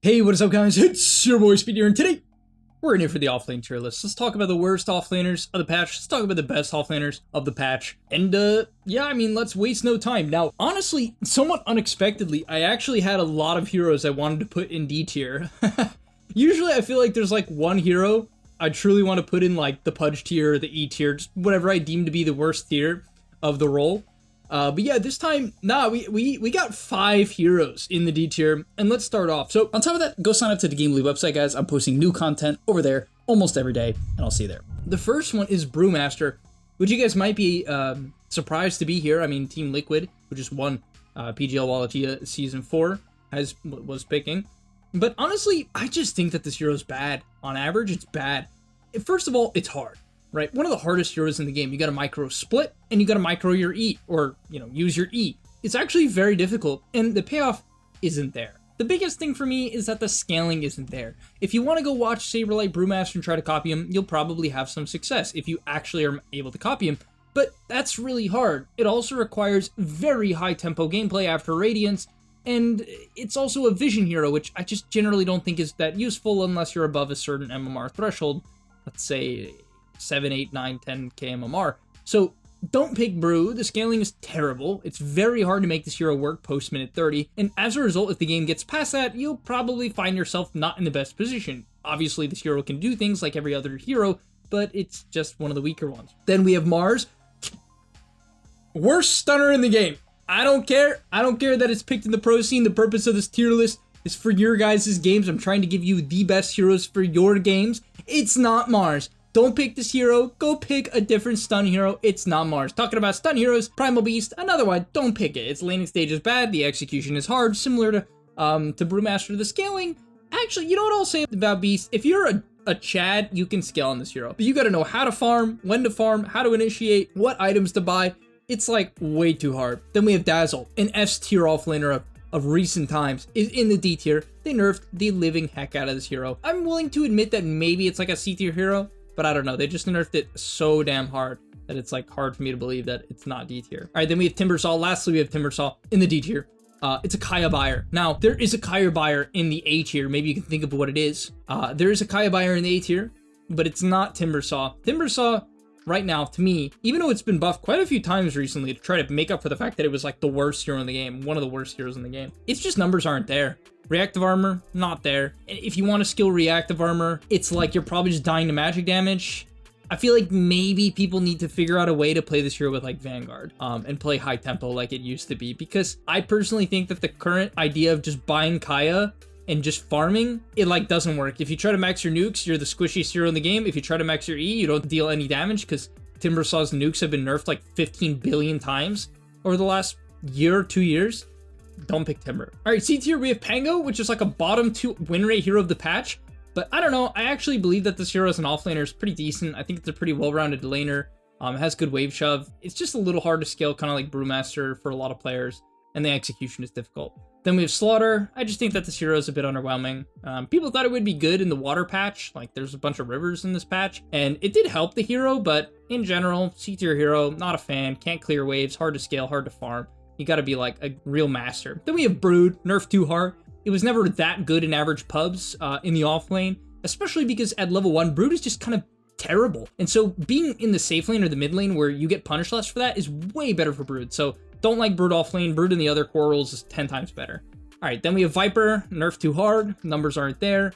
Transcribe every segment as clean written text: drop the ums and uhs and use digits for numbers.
Hey, what is up guys? It's your boy Speed here, and today we're in here for the offlane tier list. Let's talk about the worst offlaners of the patch. Let's talk about the best offlaners of the patch. And yeah, I mean, let's waste no time. Now, honestly, somewhat unexpectedly, I actually had a lot of heroes I wanted to put in D tier. Usually I feel like there's like one hero I truly want to put in like the Pudge tier, or the E tier, just whatever I deem to be the worst tier of the role. But yeah, this time, we got 5 heroes in the D tier, and let's start off. So on top of that, go sign up to the Game League website, guys. I'm posting new content over there almost every day, and I'll see you there. The first one is Brewmaster, which you guys might be surprised to be here. I mean, Team Liquid, who just won PGL Wallachia Season 4, was picking. But honestly, I just think that this hero is bad. On average, it's bad. First of all, it's hard. Right, one of the hardest heroes in the game. You got a micro split, and you got to micro your E, or, you know, use your E. It's actually very difficult, and the payoff isn't there. The biggest thing for me is that the scaling isn't there. If you want to go watch Saberlight Brewmaster and try to copy him, you'll probably have some success if you actually are able to copy him, but that's really hard. It also requires very high tempo gameplay after Radiance, and it's also a vision hero, which I just generally don't think is that useful unless you're above a certain MMR threshold, let's say 7, 8, 9, 10 KMMR. So don't pick Brew. The scaling is terrible. It's very hard to make this hero work post minute 30. And as a result, if the game gets past that, you'll probably find yourself not in the best position. Obviously, this hero can do things like every other hero, but it's just one of the weaker ones. Then we have Mars. Worst stunner in the game. I don't care. I don't care that it's picked in the pro scene. The purpose of this tier list is for your guys' games. I'm trying to give you the best heroes for your games. It's not Mars. Don't pick this hero, go pick a different stun hero. It's not Mars. Talking about stun heroes, Primal Beast, another one, don't pick it. Its laning stage is bad, the execution is hard, similar to Brewmaster. The scaling, actually, you know what I'll say about Beast? If you're a Chad, you can scale on this hero. But you gotta know how to farm, when to farm, how to initiate, what items to buy. It's like way too hard. Then we have Dazzle, an S tier offlaner of recent times, is in the D tier. They nerfed the living heck out of this hero. I'm willing to admit that maybe it's like a C tier hero, but I don't know, they just nerfed it so damn hard that it's like hard for me to believe that it's not D tier. All right, then we have Timbersaw. Lastly, we have Timbersaw in the D tier. It's a Kaya buyer. Now, there is a Kaya buyer in the A tier. Maybe you can think of what it is. There is a Kaya buyer in the A tier, but it's not Timbersaw. Timbersaw, right now, to me, even though it's been buffed quite a few times recently to try to make up for the fact that it was like the worst hero in the game, one of the worst heroes in the game, it's just numbers aren't there. Reactive armor, not there. And if you want to skill reactive armor, it's like you're probably just dying to magic damage. I feel like maybe people need to figure out a way to play this hero with like Vanguard and play high tempo like it used to be, because I personally think that the current idea of just buying Kaya and just farming, it like doesn't work. If you try to max your nukes, you're the squishiest hero in the game. If you try to max your E, you don't deal any damage, because Timbersaw's nukes have been nerfed like 15 billion times over the last year or 2 years. Don't pick Timber. All right, C tier, we have Pango, which is like a bottom 2 win rate hero of the patch. But I don't know, I actually believe that this hero as an offlaner is pretty decent. I think it's a pretty well-rounded laner. It has good wave shove. It's just a little hard to scale, kind of like Brewmaster for a lot of players, and the execution is difficult. Then we have Slaughter. I just think that this hero is a bit underwhelming. People thought it would be good in the water patch. Like, there's a bunch of rivers in this patch, and it did help the hero, but in general, C tier hero, not a fan. Can't clear waves, hard to scale, hard to farm. You gotta be like a real master. Then we have Brood, nerfed too hard. It was never that good in average pubs in the off lane, especially because at level 1, Brood is just kind of terrible. And so being in the safe lane or the mid lane where you get punished less for that is way better for Brood. So don't like Brood off lane. Brood in the other core roles is 10 times better. All right, then we have Viper, nerfed too hard. Numbers aren't there.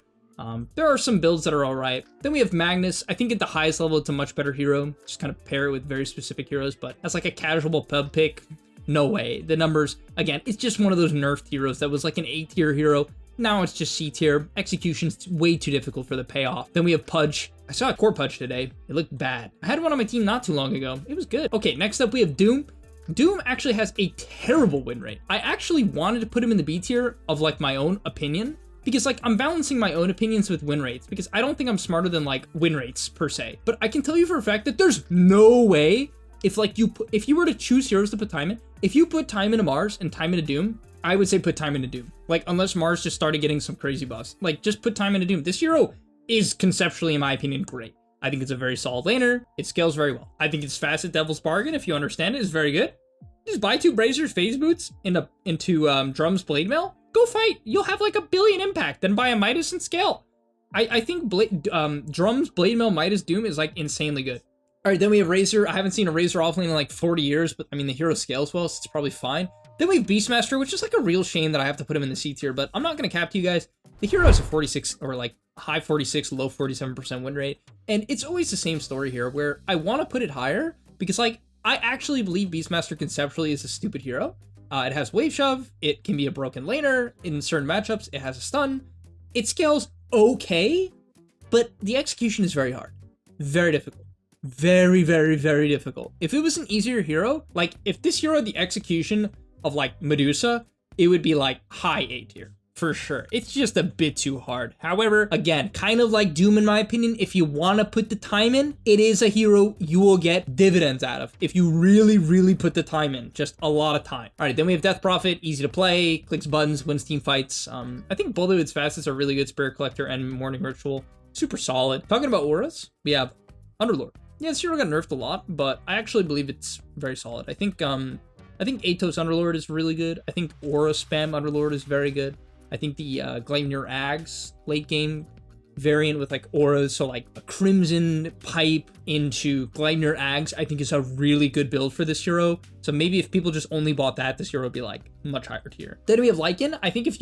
There are some builds that are all right. Then we have Magnus. I think at the highest level, it's a much better hero. Just kind of pair it with very specific heroes, but as like a casual pub pick, no way. The numbers, again, it's just one of those nerfed heroes that was like an A tier hero. Now it's just C tier. Execution's way too difficult for the payoff. Then we have Pudge. I saw a core Pudge today. It looked bad. I had one on my team not too long ago. It was good. Okay, next up we have Doom. Doom actually has a terrible win rate. I actually wanted to put him in the B tier of like my own opinion, because like I'm balancing my own opinions with win rates, because I don't think I'm smarter than like win rates per se. But I can tell you for a fact that there's no way, if like if you were to choose heroes to put time in, if you put time into Mars and time into Doom, I would say put time into Doom. Like, unless Mars just started getting some crazy buffs. Like, just put time into Doom. This hero is conceptually, in my opinion, great. I think it's a very solid laner. It scales very well. I think it's fast at Devil's Bargain, if you understand it, is very good. Just buy 2 Brazers Phase Boots into Drum's Blade Mail. go fight. You'll have like 1 billion impact. Then buy a Midas and scale. I think Drum's Blade Mail Midas Doom is like insanely good. All right, then we have Razor. I haven't seen a Razor offlane in like 40 years, but I mean, the hero scales well, so it's probably fine. Then we have Beastmaster, which is like a real shame that I have to put him in the C tier, but I'm not going to cap to you guys. The hero has a 46 or like high 46, low 47% win rate. And it's always the same story here where I want to put it higher because like I actually believe Beastmaster conceptually is a stupid hero. It has Wave Shove. It can be a broken laner in certain matchups. It has a stun. It scales okay, but the execution is very hard. Very difficult. Very, very, very difficult. If it was an easier hero, like if this hero had the execution of like Medusa, it would be like high A tier. For sure. It's just a bit too hard. However, again, kind of like Doom in my opinion, if you want to put the time in, it is a hero you will get dividends out of. If you really, really put the time in. Just a lot of time. All right, then we have Death Prophet, easy to play, clicks buttons, wins team fights. I think both of its facets are really good. Spirit Collector and Morning Ritual. Super solid. Talking about auras, we have Underlord. Yeah, this hero got nerfed a lot, but I actually believe it's very solid. I think Atos Underlord is really good. I think Aura Spam Underlord is very good. I think the Gleipnir Ags late game variant with like auras, so like a Crimson Pipe into Gleipnir Ags, I think is a really good build for this hero. So maybe if people just only bought that, this hero would be like much higher tier. Then we have Lycan. I think if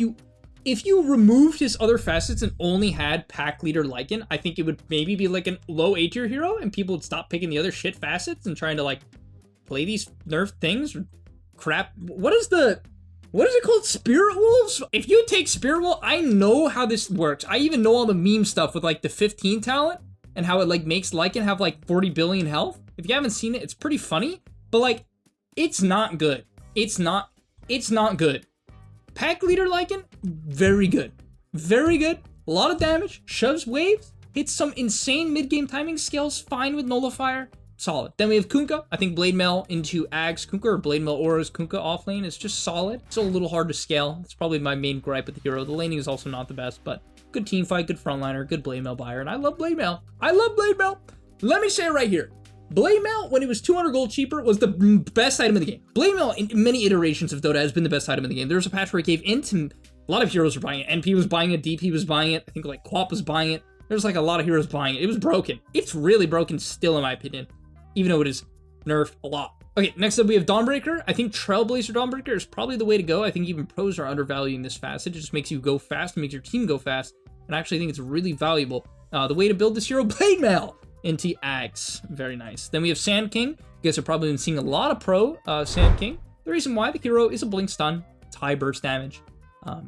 you removed his other facets and only had Pack Leader Lycan, I think it would maybe be like a low A tier hero and people would stop picking the other shit facets and trying to like play these nerfed things. Crap. What is it called? Spirit Wolves? If you take Spirit Wolf, I know how this works. I even know all the meme stuff with like the 15 talent and how it like makes Lycan have like 40 billion health. If you haven't seen it, it's pretty funny, but like, it's not good. It's not good. Pack Leader Lycan, very good. Very good. A lot of damage, shoves waves, hits some insane mid-game timing, scales fine with Nullifier. Solid. Then we have Kunkka. I think Blade Mail into Ags Kunkka or Blade Mail Auras Kunkka offlane is just solid. It's a little hard to scale. It's probably my main gripe with the hero. The laning is also not the best, but good team fight, good frontliner, good Blade Mail buyer, and I love Blade Mail. I love Blade Mail. Let me say it right here. Blade Mail, when it was 200 gold cheaper, was the best item in the game. Blade Mail, in many iterations of Dota, has been the best item in the game. There was a patch where it gave int, and a lot of heroes were buying it. NP was buying it, DP was buying it, I think like Quap was buying it. There's like a lot of heroes buying it. It was broken. It's really broken still, in my opinion, even though it is nerfed a lot. Okay, next up we have Dawnbreaker. I think Trailblazer Dawnbreaker is probably the way to go. I think even pros are undervaluing this facet. It just makes you go fast, makes your team go fast, and I actually think it's really valuable. The way to build this hero, Blade Mail into Ags. Very nice. Then we have Sand King. You guys have probably been seeing a lot of pro Sand King. The reason why, the hero is a blink stun. It's high burst damage.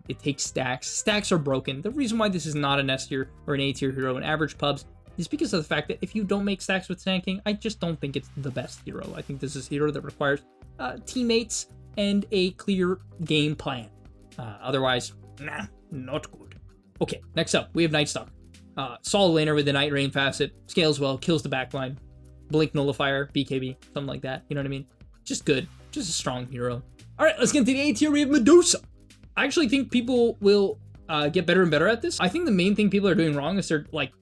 It takes stacks. Stacks are broken. The reason why this is not an S tier or an A tier hero in average pubs is because of the fact that if you don't make stacks with Sand King, I just don't think it's the best hero. I think this is a hero that requires teammates and a clear game plan. Otherwise, nah, not good. Okay, next up, we have Nightstalker. Solid laner with the Night Rain facet, scales well, kills the backline, Blink Nullifier, BKB, something like that, you know what I mean? Just good, just a strong hero. All right, let's get into the A tier. We have Medusa. I actually think people will get better and better at this. I think the main thing people are doing wrong is they're like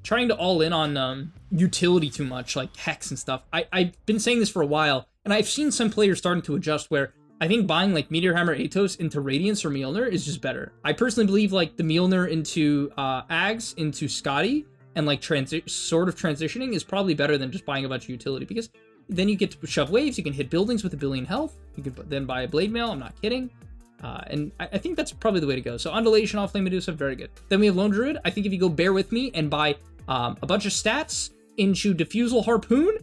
trying to all in on utility too much, like Hex and stuff. I've been saying this for a while, and I've seen some players starting to adjust where I think buying like Meteor Hammer Atos into Radiance or Mjolnir is just better. I personally believe like the Mjolnir into Ags into Scotty and like sort of transitioning is probably better than just buying a bunch of utility, because then you get to shove waves, you can hit buildings with 1 billion health, you can then buy a Blade Mail, I'm not kidding. And I think that's probably the way to go. So Undulation, Offlane Medusa, very good. Then we have Lone Druid. I think if you go Bear With Me and buy a bunch of stats into Diffusal Harpoon,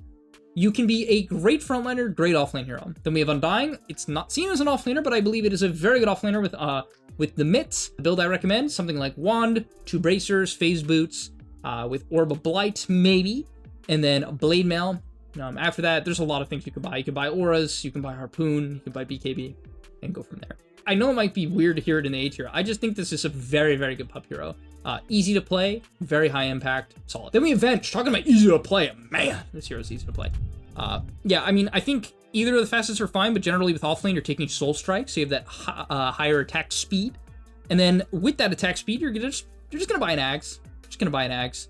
you can be a great frontliner, great offlane hero. Then we have Undying. It's not seen as an offlaner, but I believe it is a very good offlaner with the mitts. The build I recommend, something like Wand, 2 Bracers, Phase Boots, with Orb of Blight, maybe, and then Blade Mail. After that, there's a lot of things you can buy. You can buy Auras, you can buy Harpoon, you can buy BKB, and go from there. I know it might be weird to hear it in the A tier. I just think this is a very, very good pup hero. Easy to play, very high impact, solid. Then we have Venge. Talking about easy to play, man, this hero is easy to play. Yeah, I mean, I think either of the facets are fine, but generally with offlane, you're taking Soul Strike, so you have that higher attack speed. And then with that attack speed, you're just gonna buy an Ags. Just gonna buy an Ags.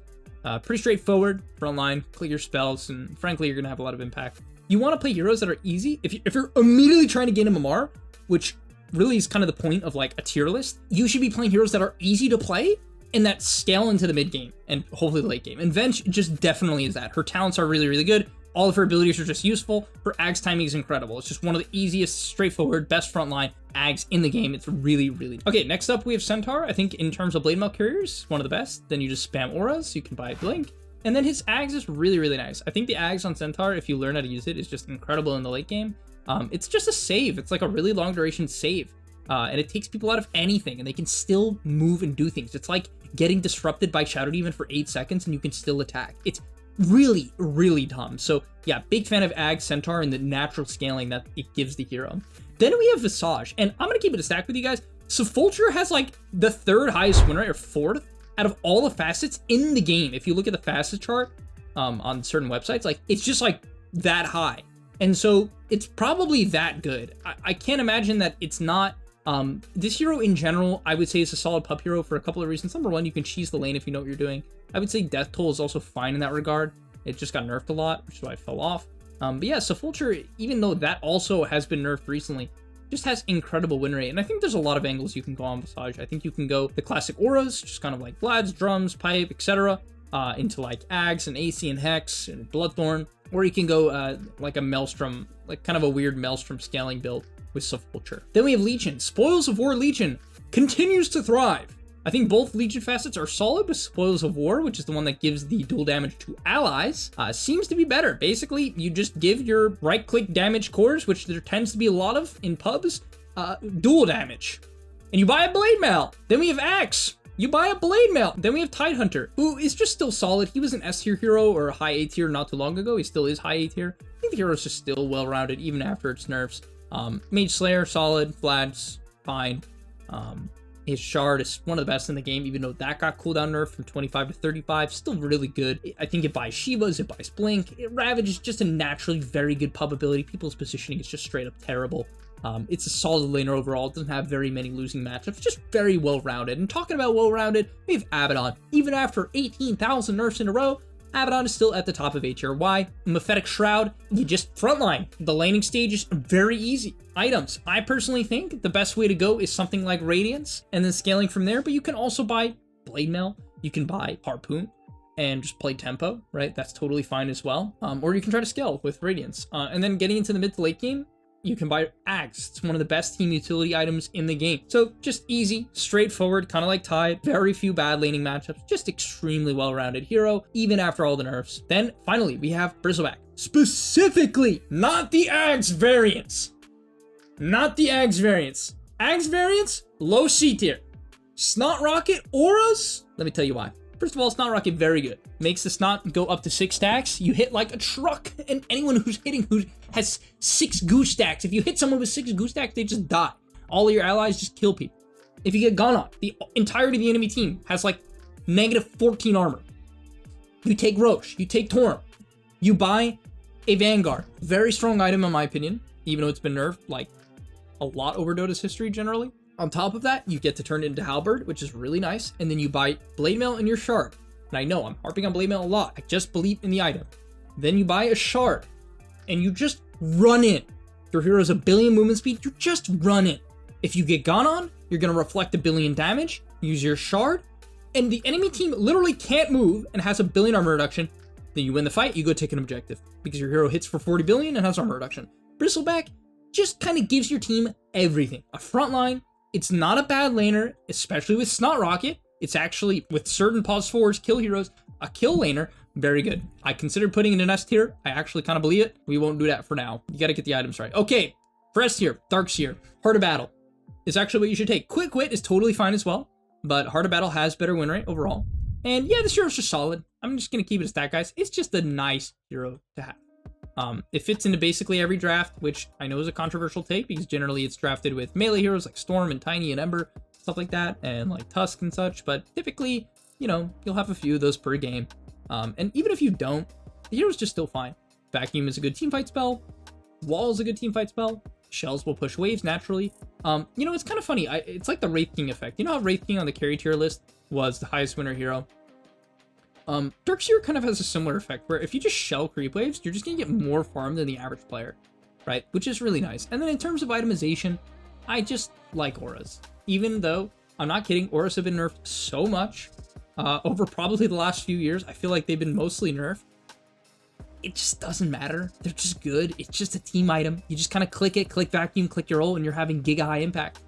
Pretty straightforward, frontline, click your spells, and frankly, you're gonna have a lot of impact. You want to play heroes that are easy. If you're immediately trying to gain a MMR, which really is kind of the point of like a tier list. You should be playing heroes that are easy to play and that scale into the mid game and hopefully the late game. And Venge just definitely is that. Her talents are really, really good. All of her abilities are just useful. Her Ags timing is incredible. It's just one of the easiest, straightforward, best frontline Ags in the game. It's really, really... Okay, next up we have Centaur. I think in terms of Blade Mail carriers, one of the best. Then you just spam auras. You can buy Blink. And then his Ags is really, really nice. I think the Ags on Centaur, if you learn how to use it, is just incredible in the late game. It's just a save. It's like a really long duration save. And it takes people out of anything, and they can still move and do things. It's like getting disrupted by Shadow Demon for 8 seconds, and you can still attack. It's really, really dumb. So yeah, big fan of Ag Centaur and the natural scaling that it gives the hero. Then we have Visage, and I'm gonna keep it a stack with you guys. Sepulcher has like the 3rd highest win rate, or 4th, out of all the facets in the game. If you look at the facet chart on certain websites, like it's just like that high. And so it's probably that good. I can't imagine that it's not. This hero in general, I would say is a solid pup hero for a couple of reasons. Number one, you can cheese the lane if you know what you're doing. I would say Death Toll is also fine in that regard. It just got nerfed a lot, which is why it fell off. But yeah, Sepulcher, even though that also has been nerfed recently, just has incredible win rate. And I think there's a lot of angles you can go on Visage. I think you can go the classic auras, just kind of like Vlad's, drums, pipe, etc. Into like Ags and AC and Hex and Bloodthorn. Or you can go like a Maelstrom, like kind of a weird Maelstrom scaling build with Sepulcher. Then we have Legion. Spoils of War Legion continues to thrive. I think both Legion facets are solid, but Spoils of War, which is the one that gives the dual damage to allies, seems to be better. Basically, you just give your right-click damage cores, which there tends to be a lot of in pubs, dual damage. And you buy a Blade Mail. Then we have Axe. You buy a Blade Mail. Then we have Tidehunter, who is just still solid. He was an S tier hero or a high A tier not too long ago. He still is high A tier. I think the hero is just still well-rounded, even after its nerfs. Mage Slayer, solid. Vlad's fine. His Shard is one of the best in the game, even though that got cooldown nerfed from 25 to 35. Still really good. I think it buys Shivas, it buys Blink. Ravage is just a naturally very good pub ability. People's positioning is just straight up terrible. It's a solid laner overall. It doesn't have very many losing matchups. Just very well-rounded. And talking about well-rounded, we have Abaddon. Even after 18,000 nerfs in a row, Abaddon is still at the top of A tier. Why? Mephetic Shroud, you just frontline. The laning stage is very easy. Items. I personally think the best way to go is something like Radiance, and then scaling from there, but you can also buy Blade Mail, you can buy Harpoon, and just play tempo, right? That's totally fine as well. Or you can try to scale with Radiance. And then getting into the mid to late game, you can buy Axe. It's one of the best team utility items in the game. So just easy, straightforward, kind of like Tide. Very few bad laning matchups. Just extremely well-rounded hero, even after all the nerfs. Then finally, we have Bristleback. Specifically, not the Axe variants. Not the Axe variants. Axe variants, low C tier. Snot Rocket auras? Let me tell you why. First of all, Snot Rocket, very good. Makes the Snot go up to 6 stacks. You hit like a truck, and anyone who's hitting who has 6 goose stacks, if you hit someone with 6 goose stacks, they just die. All of your allies just kill people. If you get gone on, the entirety of the enemy team has like -14 armor. You take Roche, you take Torm, you buy a Vanguard. Very strong item in my opinion, even though it's been nerfed like a lot over Dota's history generally. On top of that, you get to turn it into Halberd, which is really nice, and then you buy Blade Mail and your Shard. And I know I'm harping on Blade Mail a lot, I just believe in the item. Then you buy a Shard, and you just run in. Your hero has a billion movement speed, you just run in. If you get gone on, you're gonna reflect 1 billion damage, use your Shard, and the enemy team literally can't move and has 1 billion armor reduction. Then you win the fight, you go take an objective, because your hero hits for 40 billion and has armor reduction. Bristleback just kind of gives your team everything. A front line. It's not a bad laner, especially with Snot Rocket. It's actually, with certain pause forwards, kill heroes, a kill laner. Very good. I considered putting it in S tier. I actually kind of believe it. We won't do that for now. You got to get the items right. Okay, for S tier, Dark Seer, Heart of Battle is actually what you should take. Quick Wit is totally fine as well, but Heart of Battle has better win rate overall. And yeah, this hero's just solid. I'm just going to keep it a stat, guys. It's just a nice hero to have. It fits into basically every draft, which I know is a controversial take because generally it's drafted with melee heroes like Storm and Tiny and Ember, stuff like that, and like Tusk and such, but typically, you know, you'll have a few of those per game. And even if you don't, the hero's just still fine. Vacuum is a good teamfight spell. Wall is a good teamfight spell. Shells will push waves naturally. You know, it's kind of funny. It's like the Wraith King effect. You know how Wraith King on the carry tier list was the highest winner hero? Darkseer kind of has a similar effect where if you just shell creep waves, you're just gonna get more farm than the average player, right? Which is really nice. And then in terms of itemization, I just like auras. Even though, I'm not kidding, auras have been nerfed so much over probably the last few years. I feel like they've been mostly nerfed. It just doesn't matter. They're just good. It's just a team item. You just kind of click it, click vacuum, click your ult, and you're having giga high impact.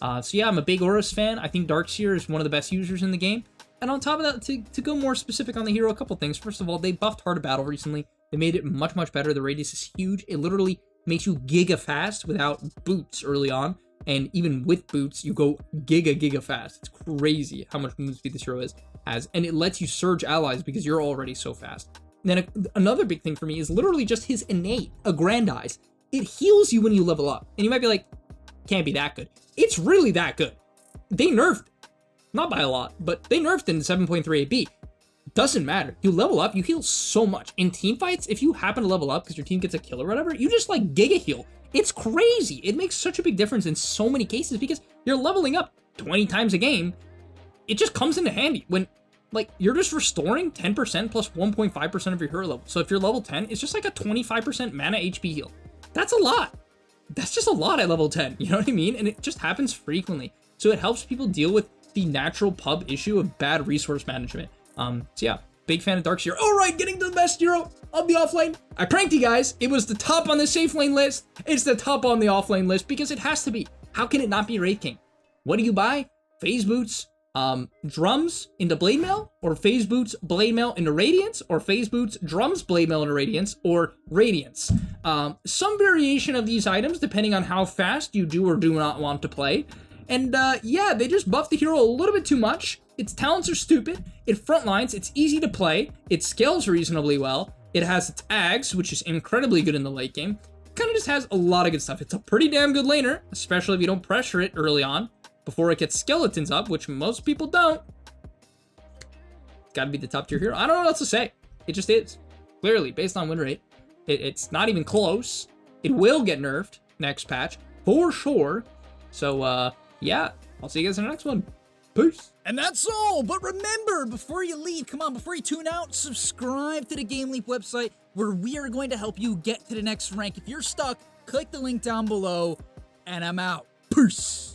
So yeah, I'm a big auras fan. I think Darkseer is one of the best users in the game. And on top of that, to go more specific on the hero, a couple things. First of all, they buffed Heart of Battle recently. They made it much, much better. The radius is huge. It literally makes you giga fast without boots early on. And even with boots, you go giga fast. It's crazy how much move speed this hero has. And it lets you surge allies because you're already so fast. And then another big thing for me is literally just his innate, Aggrandize. It heals you when you level up. And you might be like, can't be that good. It's really that good. They nerfed, not by a lot, but they nerfed in 7.38b. Doesn't matter. You level up, you heal so much. In team fights, if you happen to level up because your team gets a kill or whatever, you just like giga heal. It's crazy. It makes such a big difference in so many cases because you're leveling up 20 times a game. It just comes into handy when like you're just restoring 10% plus 1.5% of your hero level. So if you're level 10, it's just like a 25% mana HP heal. That's a lot. That's just a lot at level 10. You know what I mean? And it just happens frequently. So it helps people deal with the natural pub issue of bad resource management. So yeah, big fan of Darkseer. All right, getting to the best hero of the offlane. I pranked you guys. It was the top on the safe lane list. It's the top on the offlane list because it has to be. How can it not be Wraith King? What do you buy? Phase boots, drums into blade mail, or phase boots, blade mail into radiance, or phase boots, drums, blade mail into radiance, or radiance. Some variation of these items depending on how fast you do or do not want to play. And yeah, they just buffed the hero a little bit too much. Its talents are stupid. It frontlines. It's easy to play. It scales reasonably well. It has its Ags, which is incredibly good in the late game. Kind of just has a lot of good stuff. It's a pretty damn good laner, especially if you don't pressure it early on before it gets skeletons up, which most people don't. Gotta be the top tier hero. I don't know what else to say. It just is. Clearly, based on win rate. It's not even close. It will get nerfed next patch, for sure. So, yeah, I'll see you guys in the next one. Peace. And that's all, but remember, before you leave, come on, before you tune out, subscribe to the Game Leap website where we are going to help you get to the next rank. If you're stuck, click the link down below, and I'm out. Peace.